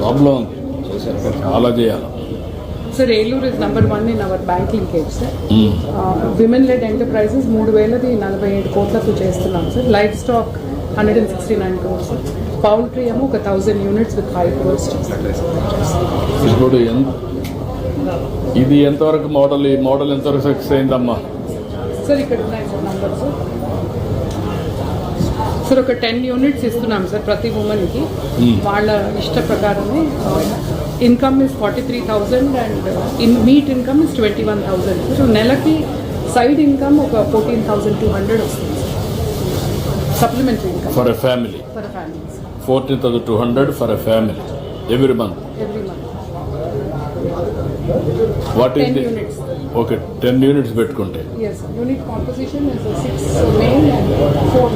Problem చాలా చేయాలి. Sir, Elur is number 1 in our bank linkage, sir. Women-led enterprises 3,047 కోట్లకు చేస్తున్నాం sir. Life stock 169 crores, sir. Poultry ఏమో 1,000 units with 5 crores. ఇప్పుడు ఇది ఎంతవరకు మోడల్, ఈ మోడల్ ఎంతవరకు సక్సెస్ అయిందమ్మా? సార్ ఇక్కడ ఉన్నాయి సార్ నంబర్ సార్. ఒక 10 units ఇస్తున్నాం సార్ ప్రతి ఉమెన్కి. వాళ్ళ ఇష్ట ప్రకారమే. Income is 43,000 and meet income is 21,000. So నెలకి సైడ్ ఇన్కమ్ ఒక 14,200 వస్తుంది sir. Supplementary income for a family. 14,200 for a family every month. What is 10 the units. Okay, 10 units పెట్టుకుంటే. Yes, unit composition is 6 male and 4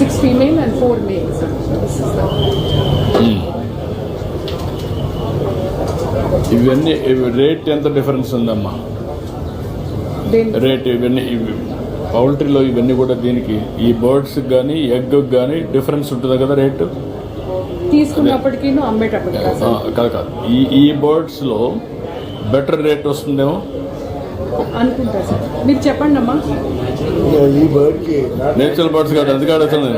6 female and 4 males. This is the ఇవన్నీ rate ఎంత difference ఉందమ్మా? Rate ఇవన్నీ పౌల్ట్రీలో ఇవన్నీ కూడా దీనికి ఈ బర్డ్స్కి కానీ ఎగ్కి కానీ డిఫరెన్స్ ఉంటుంది కదా రేటు? తీసుకున్నప్పటికీ అమ్మేటప్పటికి కాదు ఈ బర్డ్స్లో బెటర్ రేట్ వస్తుందేమో అనుకుంటా సార్. మీరు చెప్పండి అమ్మా. ఈ బర్డ్కి నేచురల్ బర్డ్స్ కాదు, అది కాదు అసలు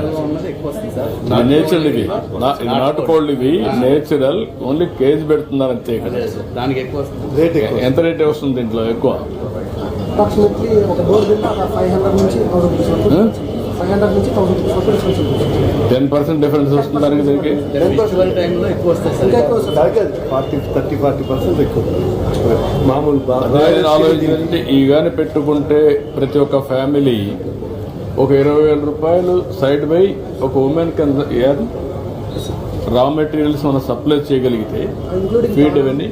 నా నేచురల్ ఇవి నాటుకోళ్ళు ఇవి నేచురల్ ఓన్లీ కేజీ పెడుతున్నారు అంతే కదా. దానికి ఎక్కువ రేట్ ఎంత రేట్ వస్తుంది దీంట్లో ఎక్కువ? అప్రాక్సిమేట్లీ ఒక బోర్డు కింద 500 నుంచి 500 నుంచి 1,000 10% డిఫరెన్స్ వస్తుంది దానికి దీనికి. ఫెస్టివల్ టైంలో ఎక్కువ వస్తాయి సార్. ఇంకా ఎక్కువ సార్ 30-40% ఎక్కువ మామూలు ఆలోచించి ఈ కానీ పెట్టుకుంటే ప్రతి ఒక్క ఫ్యామిలీ ఒక 20,000 రూపాయలు సైడ్ బై ఒక ఉమెన్ కింద రా మెటీరియల్స్ మనం సప్లై చేయగలిగితే ఫీడ్ ఇవన్నీ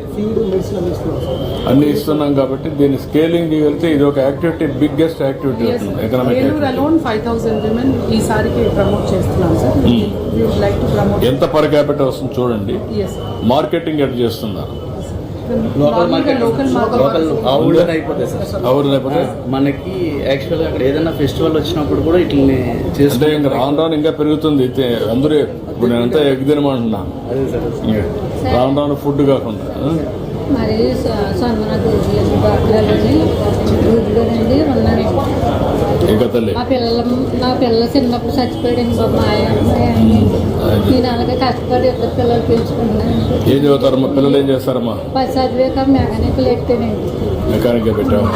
అన్ని ఇస్తున్నాం కాబట్టి దీన్ని స్కేలింగ్ చేయగలిగితే ఇది ఒక యాక్టివిటీ, బిగ్గెస్ట్ యాక్టివిటీ అవుతుంది ఎకనామిక్ అలోన్ 5,000 women ఈసారికి ప్రమోట్ చేస్తున్నాం sir. We would like to promote. ఎంత పర్ క్యాపిటల్ వస్తుంది చూడండి. Yes, sir. మార్కెటింగ్ ఎట్ చేస్తున్నారు. లోకల్ అవుట్ అయిపోతాయి సార్. అవును, మనకి యాక్చువల్గా అక్కడ ఏదైనా ఫెస్టివల్ వచ్చినప్పుడు కూడా ఇట్లని అంటే చేస్తే ఇంకా రాను ఇంకా పెరుగుతుంది. అందరూ ఇప్పుడు నేనంతా ఎగ్ తినమంటున్నా, అదే సార్. రాను ఫుడ్ కాకుండా. మరి సొంత గూడ్లు బాక్రాలని గూడ్లోనండి ఉన్నాయి. ఇంకా తల్లి నా పిల్లలు చిన్నప్పుడు చచ్చిపోయాడు బాబా. నేను అలాగే కష్టపడి ఇద్దరు పిల్లలు పెంచుకున్నాను. ఏం చదువుతారమ్మా పిల్లలు? ఏం చేస్తారమ్మా? 10 చదివాక మెకానికల్ ఎక్కానండి. మెకానిక్ పెట్టాము.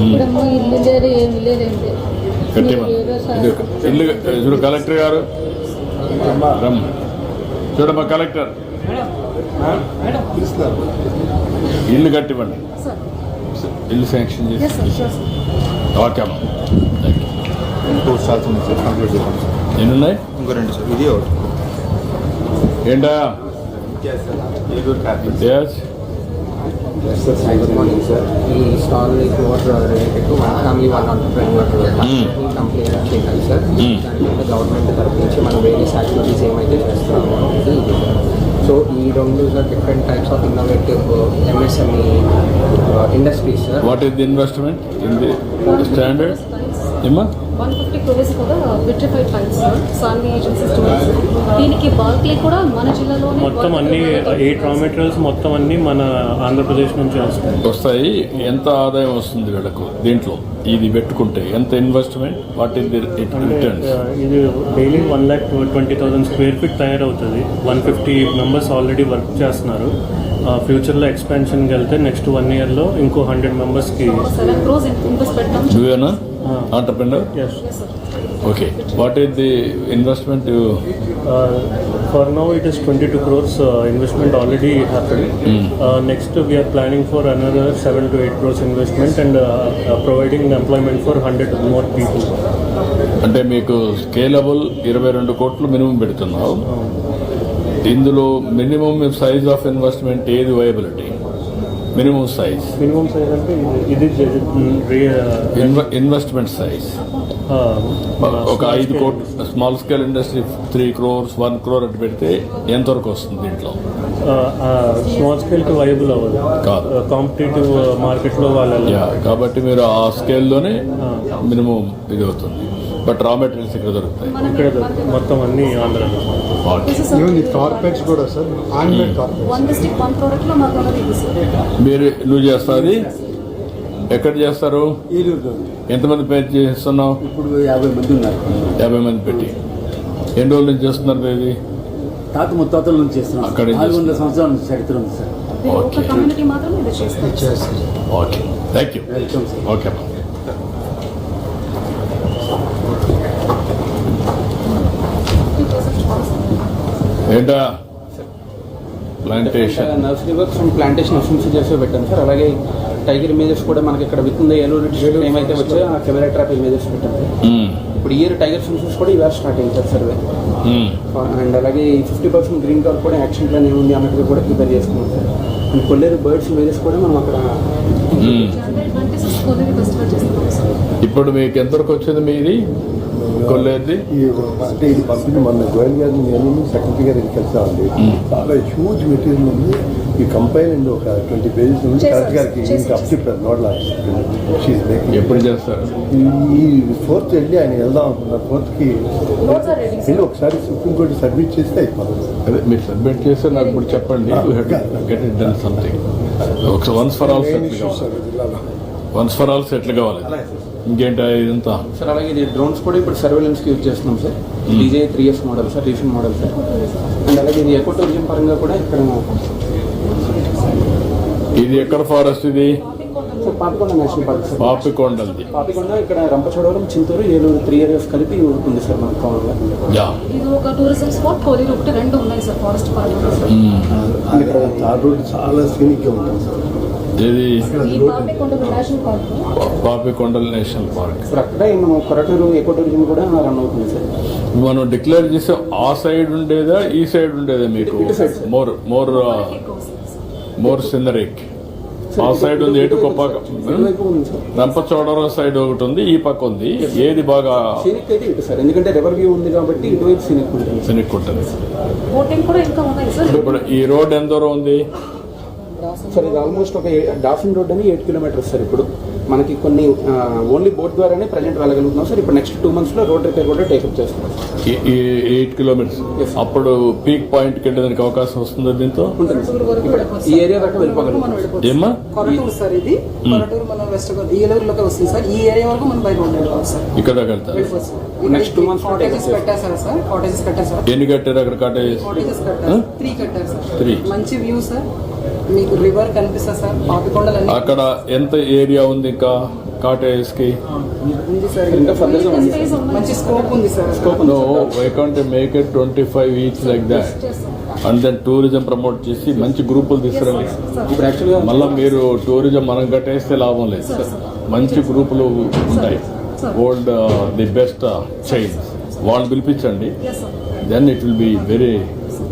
ఇప్పుడేమో ఇల్లు లేదు, ఏమి లేదండి. ఇల్లు చూడు కలెక్టర్ గారు రమ్మ. చూడమ్మా కలెక్టర్, ఇల్లు కట్టివ్వండి, ఇల్లు శాంక్షన్ చేసి. ఓకే అమ్మా, ఎన్నున్నాయి? ఇంకో 2 సార్. ఇది ఒకటి ఏంటా? Good morning, sir. The stall is more related to one family, one entrepreneur company చేయాలి సార్. దాంట్లో గవర్నమెంట్ తరఫు నుంచి మనం వేరియస్ యాక్టివిటీస్ ఏమైతే చేస్తున్నామో అనేది ఇది సార్. సో ఈ 2 sir different types of innovative MSME industries sir. What is the investment in the standard? 150 crores కూడా విట్రిఫైడ్ ఫైల్స్ సాల్వీ ఏజెన్సీస్ దీనికి బాల్క్లీ కూడా మన జిల్లాలోనే మొత్తం అన్ని 8 రా మెటీరియల్స్ మొత్తం అన్ని మన ఆంధ్రప్రదేశ్ నుంచి వస్తాయి. ఎంత ఆదాయం వస్తుంది వీళ్ళకు దీంట్లో? ఇది పెట్టుకుంటే ఎంత investment? What is the returns? ఇది డైలీ 1,20,000 స్క్వేర్ ఫీట్ తయారవుతుంది. 150 మెంబర్స్ ఆల్రెడీ వర్క్ చేస్తున్నారు. ఫ్యూచర్లో ఎక్స్పాన్షన్కి వెళ్తే నెక్స్ట్ 1 yearలో ఇంకో 100 మెంబర్స్కి 7 crores ఇన్వెస్ట్ పెట్టాం. నువ్వేనా entrepreneur? Yes. Okay. What is the investment you? For now it is 22 crores investment already happened. Next we are planning for another 7 to 8 crores investment and providing employment for 100 more people. అంటే మీకు scalable 22 కోట్లు minimum పెడుతున్నావు. ఇందులో minimum size of investment ఏది viability? Minimum size అంటే ఇది investment size ఒక 5 కోట్లు small scale industry 3 crores 1 crore అటు పెడితే ఎంతవరకు వస్తుంది దీంట్లో? స్మాల్ స్కేల్కి వైబుల్ అవ్వదు కాదు, కాంపిటేటివ్ మార్కెట్లో వాళ్ళు. కాబట్టి మీరు ఆ స్కేల్లోనే మినిమం ఇది అవుతుంది. బట్ రా మెటీరియల్స్ ఇక్కడ దొరుకుతాయి. ఇక్కడ మొత్తం అన్ని ఆంధ్రాలో. ఓకే. ఈవెన్ ఈ కార్పెట్స్ కూడా sir handmade carpets. 1 district 1 product లో మాకు ఉన్నది ఇది సార్. నువ్వు చేస్తావు అది ఎక్కడ చేస్తారు? ఈలూరులో ఎంతమంది పేరు చేస్తున్నావు? ఇప్పుడు 50 మంది ఉన్నారు. 50 మంది పెట్టి ఎన్ని రోజుల నుంచి చేస్తున్నారు ఇది? తాత ముత్తాతల నుంచి చేస్తున్నాం. అక్కడే 400 సంవత్సరాల నుంచి చరిత్ర ఉంది సార్. ఇది ఒక కమ్యూనిటీ మాత్రం ఇది చేస్తారు. Okay, thank you. Welcome sir. Okay. ఏంటా plantation? Nursery works and plantation FMC చేసి పెట్టాను సార్. అలాగే టైగర్ ఇమేజెస్ కూడా మనకి ఇక్కడ విత్ ద ఏలూరు డిస్ట్రిక్ట్ ఏమైతే వచ్చాయో ఆ కెమెరా ట్రాప్ ఇమేజెస్ పెట్టాను. ఇప్పుడు ఇయర్ టైగర్ సెన్సెస్ కూడా ఇవాళ స్టార్ట్ అయింది సార్ సర్వే. అండ్ అలాగే 50% గ్రీన్ కవర్ కూడా యాక్షన్ ప్లాన్ ఏముంది అన్నట్టుగా కూడా ప్రిపేర్ చేసుకున్నాం sir. And Kolleru birds images కూడా మనం అక్కడ జనవరి 26 కొద్దిగా ఫెస్టివల్ చేస్తున్నాం సార్. ఇప్పుడు మీకు ఎంతవరకు వచ్చింది మీది కొల్లేది? అంటే ఇది పంపిణీ మొన్న గోయల్ గారిని నేను సెక్రటరీ గారికి కలిసామండి. చాలా హ్యూజ్ మెటీరియల్ ఉంది. ఈ కంపైన్ అండి ఒక 20 pages ఉంది. కలెక్టర్ గారికి అప్ చెప్పారు. నోట్ లాస్ట్ ఎప్పుడు చేస్తారు? ఈ 4th వెళ్ళి ఆయన వెళ్దాం అనుకున్నారు. 4th Notes are ready, sir. వెళ్ళి ఒకసారి సుప్రీంకోర్టు సబ్మిట్ చేస్తే అయిపోతుంది. అదే మీరు సబ్మిట్ చేస్తే నాకు ఇప్పుడు చెప్పండి. Get it done something. Once for all settle కావాలి. వన్స్ ఫర్ ఆల్ సెటిల్ కావాలి. ఇంకేంటి ఇదంతా సార్. అలాగే ఇది డ్రోన్స్ కూడా ఇప్పుడు సర్వేలెన్స్కి యూజ్ చేస్తున్నాం sir. DJ 3S model sir, recent model sir. And అలాగే ఇది ఎకో టూరిజం పరంగా కూడా ఇక్కడ ఇది ఎక్కడ ఫారెస్ట్? ఇది sir Papikonda national park sir. పాపికొండది. పాపికొండ ఇక్కడ రంపచోడవరం, చింతూరు, ఏలూరు 3 areas కలిపి ఉంది సార్ మనకు కవర్లో. యా. ఇది ఒక టూరిజం స్పాట్. కోలీలు 1, 2 ఉన్నాయి సార్ ఫారెస్ట్ పార్క్. ఇక్కడ తార్ రోడ్ చాలా సీనిక్గా ఉంటుంది సార్. ఇది ఈ పాపికొండ నేషనల్ పార్క్. పాపికొండల నేషనల్ పార్క్. సార్ అక్కడే మనం కొరటూరు ఎకో టూరిజం కూడా రన్ అవుతుంది సార్. మనం డిక్లేర్ చేసే ఆ సైడ్ ఉండేదా ఈ సైడ్ ఉండేదా మీకు? మోర్ మోర్ మోర్ సినరిక్ ఆ సైడ్ ఉంది. ఎటు కొప్పాక రంపచోడవరం సైడ్ ఒకటి ఉంది, ఈ పక్క ఉంది. ఏది బాగా సీనిక్ అయితే ఇటు సార్, ఎందుకంటే రివర్ వ్యూ ఉంది కాబట్టి ఇటువైపు సీనిక్ ఉంటుంది. సినిక్ ఉంటుంది. బోటింగ్ కూడా ఇంకా ఉన్నాయి సార్. ఇప్పుడు ఈ రోడ్ ఎంత దూరం ఉంది సార్? ఇది ఆల్మోస్ట్ ఒక డాఫిన్ రోడ్ అని 8 kilometers సార్. ఇప్పుడు మనకి కొన్ని ఓన్లీ బోట్ ద్వారానే ప్రజెంట్ వెళ్ళగలుగుతున్నాం సార్. ఇప్పుడు నెక్స్ట్ 2 months లో రోడ్ రిపేర్ కూడా టేకప్ చేస్తున్నాం. ఈ 8 kilometers అప్పుడు పీక్ పాయింట్కి వెళ్ళడానికి అవకాశం వస్తుందా దీంతో? ఉంటుంది సార్. ఇప్పుడు ఈ ఏరియా దాకా వెళ్ళిపోగలుగుతాం. ఏమ్మా? కొరటూరు సార్ ఇది. కొరటూరు మనం వెస్ట్ ఏలూరులోకి వస్తుంది సార్. ఈ ఏరియా వరకు మనం బై రోడ్ వెళ్ళిపోవాలి సార్. ఇక్కడ దాకా వెళ్తారు. నెక్స్ట్ 2 months కాటేజెస్ పెట్టారు సార్. కాటేజెస్ కట్టారు సార్. ఎన్ని కట్టారు అక్కడ? కాటేజెస్ కాటేజెస్ కట్టారు. 3 కట్టారు సార్. 3. మంచి వ్యూ సార్. మీకు రివర్ కనిపిస్తుంది సార్. పాపికొండలు అక్కడ ఎంత ఏరియా ఉంది ఇంకా కాటేజ్ కి? ఉంది సార్. ఇంకా ఫర్దర్గా ఉంది. మంచి స్కోప్ ఉంది sir. No, why can't you make it 25 each like that? And then tourism promote చేసి మంచి గ్రూపులు తీసుకురండి. ఇప్పుడు యాక్చువల్గా మళ్ళీ మీరు టూరిజం మనం కట్టేస్తే లాభం లేదు. మంచి గ్రూపులు ఉంటాయి. ఓల్డ్ ది బెస్ట్ చైన్స్ వాళ్ళు పిలిపించండి. Then it will be very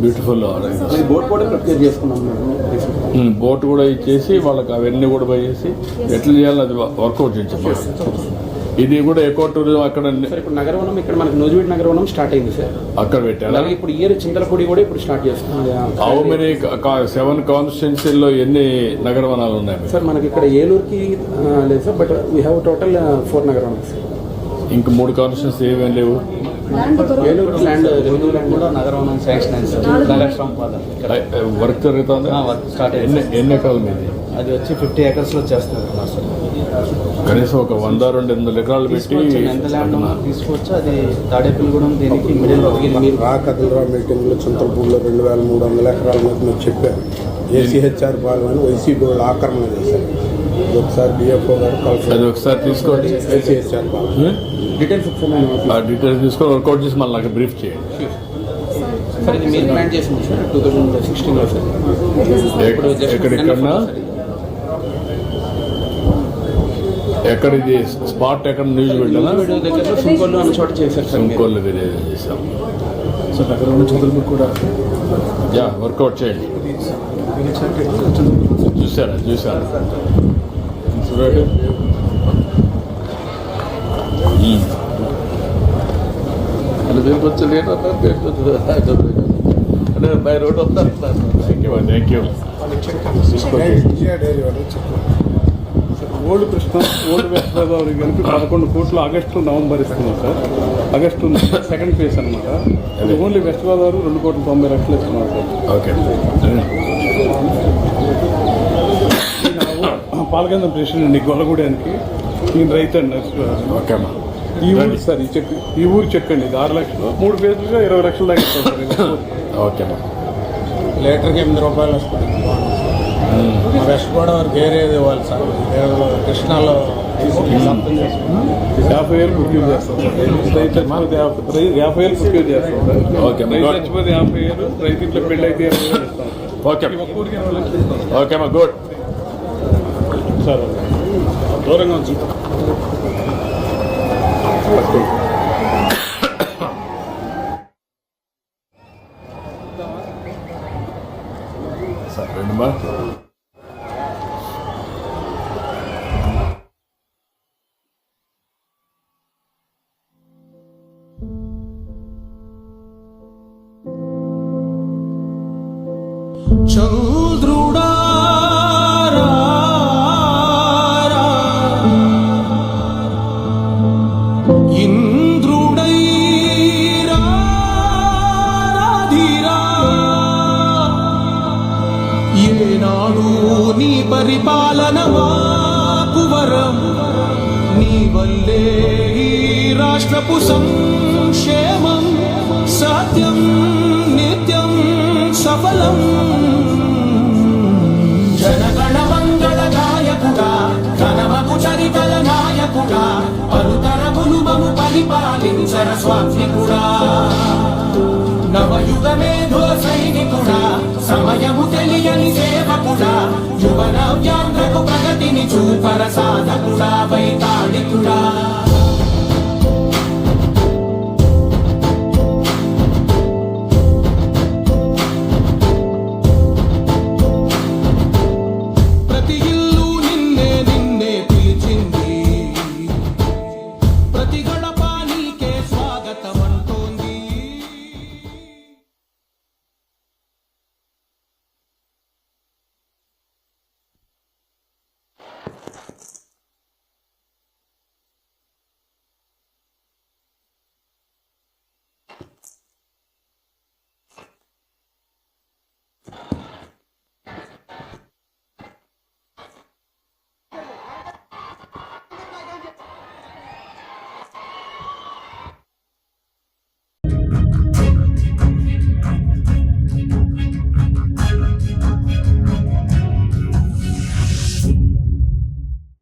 beautiful. Boat కూడా ప్రిపేర్ చేసుకున్నాం మేము. బోట్ కూడా ఇచ్చేసి వాళ్ళకి అవన్నీ కూడా పోయేసి ఎట్లా చేయాలని అది వర్కౌట్ చేయించాం. ఇది కూడా ఎకో టూరిజం అక్కడ సార్. ఇప్పుడు నగరవనం ఇక్కడ మనకి నూజివీడు నగరవనం స్టార్ట్ అయింది సార్. అక్కడ పెట్టారు. అలాగే ఇప్పుడు ఇయర్ చింతలపూడి కూడా ఇప్పుడు స్టార్ట్ చేస్తున్నాం. హౌ మెనీ 7 కాన్స్టిట్యున్సీల్లో ఎన్ని నగరవనాలు ఉన్నాయి సార్? మనకి ఇక్కడ ఏలూరుకి లేదు sir, but we have total 4 నగరవనాలు సార్. ఇంక 3 కాన్స్టిట్యున్సీ ఏమేం లేవు. ఏలూరు ల్యాండ్ రెవెన్యూ ల్యాండ్ కూడా నగరవనం శాంక్షన్ అయింది సార్. నగరపాలన ఇక్కడ వర్క్ జరుగుతుంది. వర్క్ స్టార్ట్ అయింది. ఎన్ని ఎకరాలు మీది? అది వచ్చి 50 acres లో చేస్తున్నారు సార్. కనీసం ఒక 100-200 ఎకరాలు పెట్టి ఎంత ల్యాండ్ తీసుకోవచ్చు. అది తాడేపల్లిగూడెం దీనికి మిడిల్ మీరు రా కథలరా మీటింగ్లో చింతలపూడిలో 2300 ఎకరాల మీద మీరు చెప్పారు. ఏసీహెచ్ఆర్ పాలన అని వైసీపీ వాళ్ళు ఆక్రమణ చేశారు. ఒకసారి డిఎఫ్ఓ గారు అది ఒకసారి తీసుకోండి. ఏసీహెచ్ఆర్ పాలన డీటెయిల్స్ ఆ డీటెయిల్స్ తీసుకొని వర్కౌట్ చేసి మళ్ళీ నాకు బ్రీఫ్ చేయండి. సార్ ఇది మీరు ప్లాన్ చేసింది సార్ 2016లో సార్. ఎక్కడెక్కడన్నా ఎక్కడ ఇది స్పాట్ ఎక్కడ న్యూస్ వెళ్ళాలా? దగ్గరలో సుంకోళ్ళు అన్న చోట చేశారు సార్. ఇంకోళ్ళు విలేజ్ చేసాం సార్. అక్కడ ఉన్న చింతలపూడి కూడా యా వర్కౌట్ చేయండి. చూసారా చూడండి. అది కొంచెం అంటే బై రోడ్ వస్తారు. Thank you. డైరీ వాళ్ళు old Krishna old west Godavari కలిపి 11 కోట్లు ఆగస్టు నవంబర్ ఇస్తున్నాం సార్. ఆగస్టు సెకండ్ ఫేజ్ అనమాట. ఓన్లీ వెస్ట్ గోదావరి 2,90,00,000 ఇస్తున్నాం సార్. ఓకే. పాలకేంద్రం ప్రెసిడెంట్ అండి గొల్లగూడానికి. నేను రైతు అండి. ఓకే అమ్మా. ఈ ఊరు సార్ ఈ ఊరు చెక్ అండి. ఇది 6 లక్షలు 3 ఫేజ్లుగా 20 లక్షలు దాకా ఇస్తాం సార్. ఓకే అమ్మా. లీటర్కి 8 రూపాయలు వస్తుంది. వెస్ట్ గోదావరికి ఏరేది ఇవ్వాలి సార్. కృష్ణాలో 50,000 ప్రొక్యూర్ చేస్తాం సార్. రైతు చచ్చిపోతే 50,000 ప్రొక్యూర్ చేస్తాం సార్. ఓకే. రైతు చచ్చిపోతే 50,000, రైతు ఇంట్లో పెళ్ళి అయితే 20,000 ఇస్తాం సార్. ఓకే. ఒక్క ఊరికి 20 లక్షలు ఇస్తాం సార్. ఓకే అమ్మా. Good sir. దూరంగా ఉంది సార్. రెండమ్మా. చంద్రుడా ఇంద్రుడై రాధిరా ఏనాడు నీ పరిపాలన మాకు వరం. నీ వల్లే ఈ రాష్ట్రపు సంక్షేమం సత్యం నిత్యం సఫలం. జనగణ మంగళ గాయకుడా ఘనమకు చరితల నాయకుడా పలుతరములు మము పరిపాలించర స్వామికుడా. నవయుగమేధో సైనికుడా సమయము తెలియని సేవకుడా యువన వ్యాంధ్రకు ప్రగతిని చూపర సాధకుడా వైతాళికుడా.